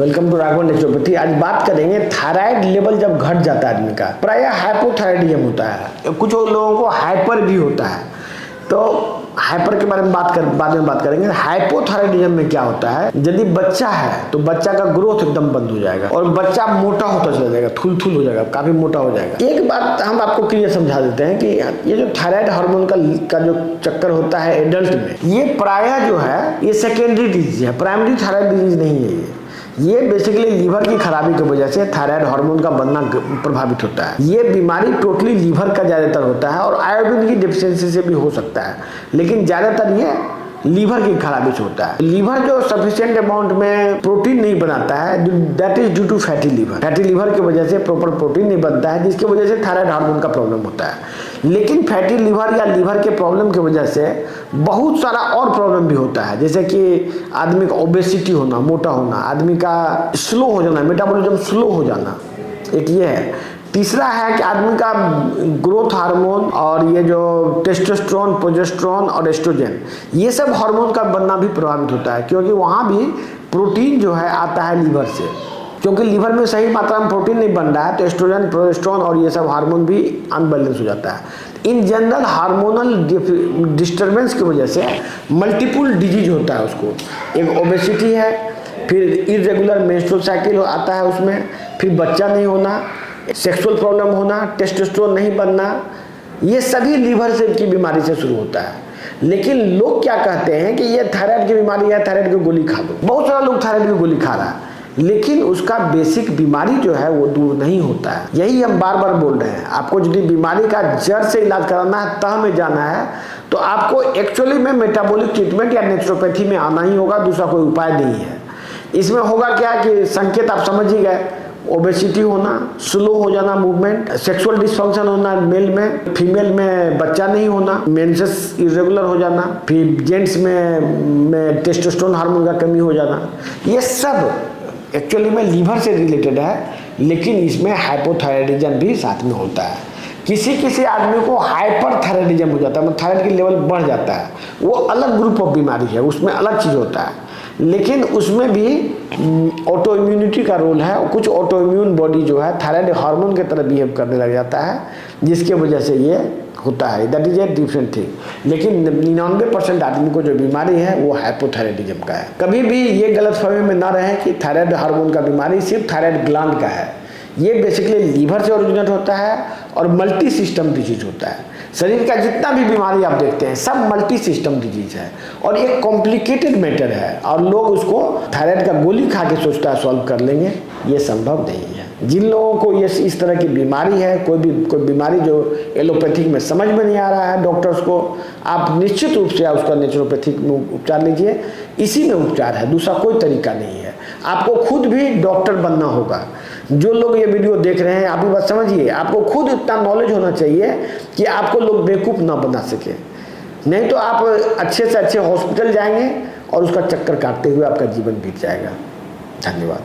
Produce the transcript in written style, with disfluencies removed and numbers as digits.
Welcome to Raghavan naturopathy. आज बात करेंगे थायराइड लेवल जब घट जाता है आदमी का, प्रायः हाइपोथायराइडिज्म होता है, कुछ लोगों को हाइपर भी होता है। तो हाइपर के बारे में बाद में बात करेंगे। हाइपोथायराइडिज्म में क्या होता है, यदि बच्चा है तो बच्चा का ग्रोथ एकदम बंद हो जाएगा और बच्चा मोटा होता चला जाएगा, थुल हो जाएगा, काफी मोटा हो जाएगा। एक बात हम आपको क्लियर समझा देते हैं कि ये जो थायराइड हार्मोन का जो चक्कर होता है एडल्ट में, ये प्रायः जो है ये सेकेंडरी डिजीज है, प्राइमरी थायराइड डिजीज नहीं है। ये बेसिकली लीवर की खराबी की वजह से थायराइड हार्मोन का बनना प्रभावित होता है। ये बीमारी टोटली लीवर का ज्यादातर होता है और आयोडीन की डिफिशियंसी से भी हो सकता है, लेकिन ज्यादातर ये लीवर की खराबी से होता है। लीवर जो सफिशिएंट अमाउंट में प्रोटीन नहीं बनाता है, that is due to fatty liver. Fatty liver की वजह से प्रॉपर प्रोटीन नहीं बनता है, जिसकी वजह से थायराइड हार्मोन का प्रॉब्लम होता है। लेकिन फैटी लीवर या लीवर के प्रॉब्लम की वजह से बहुत सारा और प्रॉब्लम भी होता है, जैसे कि आदमी का ओबेसिटी होना, मोटा होना, आदमी का स्लो हो जाना, मेटाबॉलिज्म स्लो हो जाना, एक ये है। तीसरा है कि आदमी का ग्रोथ हार्मोन और ये जो टेस्टोस्टेरोन, प्रोजेस्टेरोन और एस्ट्रोजन, ये सब हार्मोन का बनना भी प्रभावित होता है, क्योंकि वहाँ भी प्रोटीन जो है आता है लीवर से। क्योंकि लीवर में सही मात्रा में प्रोटीन नहीं बन रहा है तो एस्ट्रोजन, प्रोजेस्टेरोन और ये सब हार्मोन भी अनबैलेंस हो जाता है। इन जनरल हार्मोनल डिस्टर्बेंस की वजह से मल्टीपल डिजीज होता है उसको। एक ओबेसिटी है, फिर इरेगुलर मेंस्ट्रुअल साइकिल आता है उसमें, फिर बच्चा नहीं होना, सेक्सुअल प्रॉब्लम होना, टेस्टोस्टेरोन नहीं बनना, ये सभी लीवर से की बीमारी से शुरू होता है। लेकिन लोग क्या कहते हैं कि ये थायराइड की बीमारी है, थायराइड की गोली खा दो। बहुत सारा लोग थायराइड की गोली खा रहा है, लेकिन उसका बेसिक बीमारी जो है वो दूर नहीं होता है। यही हम बार बार बोल रहे हैं। आपको यदि बीमारी का जड़ से इलाज कराना है, तह में जाना है, तो आपको एक्चुअली में मेटाबॉलिक ट्रीटमेंट या नेचुरोपैथी में आना ही होगा, दूसरा कोई उपाय नहीं है। इसमें होगा क्या कि संकेत आप समझ ही गए, ओबेसिटी होना, स्लो हो जाना मूवमेंट, सेक्सुअल डिसफंक्शन होना मेल में, फीमेल में बच्चा नहीं होना, मेंसेस इरेगुलर हो जाना, फिर जेंट्स में टेस्टोस्टेरोन हार्मोन का कमी हो जाना, ये सब एक्चुअली में लीवर से रिलेटेड है। लेकिन इसमें हाइपोथायराइडिज्म भी साथ में होता है। किसी आदमी को हाइपर थायराइडिज्म हो जाता है, मतलब थायराइड की लेवल बढ़ जाता है, वो अलग ग्रुप ऑफ बीमारी है, उसमें अलग चीज होता है। लेकिन उसमें भी ऑटो इम्यूनिटी का रोल है। कुछ ऑटो इम्यून बॉडी जो है थायराइड हार्मोन की तरह बिहेव करने लग जाता है, जिसके वजह से ये होता है। That is a different thing. लेकिन 99% आदमी को जो बीमारी है वो हाइपोथायराइडिज्म का है। कभी भी ये गलतफहमी में ना रहे कि थायराइड हार्मोन का बीमारी सिर्फ थायराइड ग्लैंड का है। ये बेसिकली लीवर से ओरिजिनेट होता है और मल्टी सिस्टम डिजीज होता है। शरीर का जितना भी बीमारी आप देखते हैं सब मल्टी सिस्टम डिजीज है और ये कॉम्प्लिकेटेड मैटर है, और लोग उसको थायराइड का गोली खा के सोचता है सॉल्व कर लेंगे, ये संभव नहीं है। जिन लोगों को ये इस तरह की बीमारी है, कोई बीमारी जो एलोपैथिक में समझ में नहीं आ रहा है डॉक्टर्स को, आप निश्चित रूप से उसका नेचुरोपैथिक में उपचार लीजिए। इसी में उपचार है, दूसरा कोई तरीका नहीं है। आपको खुद भी डॉक्टर बनना होगा। जो लोग ये वीडियो देख रहे हैं, आप ये बात समझिए, आपको खुद इतना नॉलेज होना चाहिए कि आपको लोग बेवकूफ़ ना बना सके। नहीं तो आप अच्छे से अच्छे हॉस्पिटल जाएंगे और उसका चक्कर काटते हुए आपका जीवन बीत जाएगा। धन्यवाद।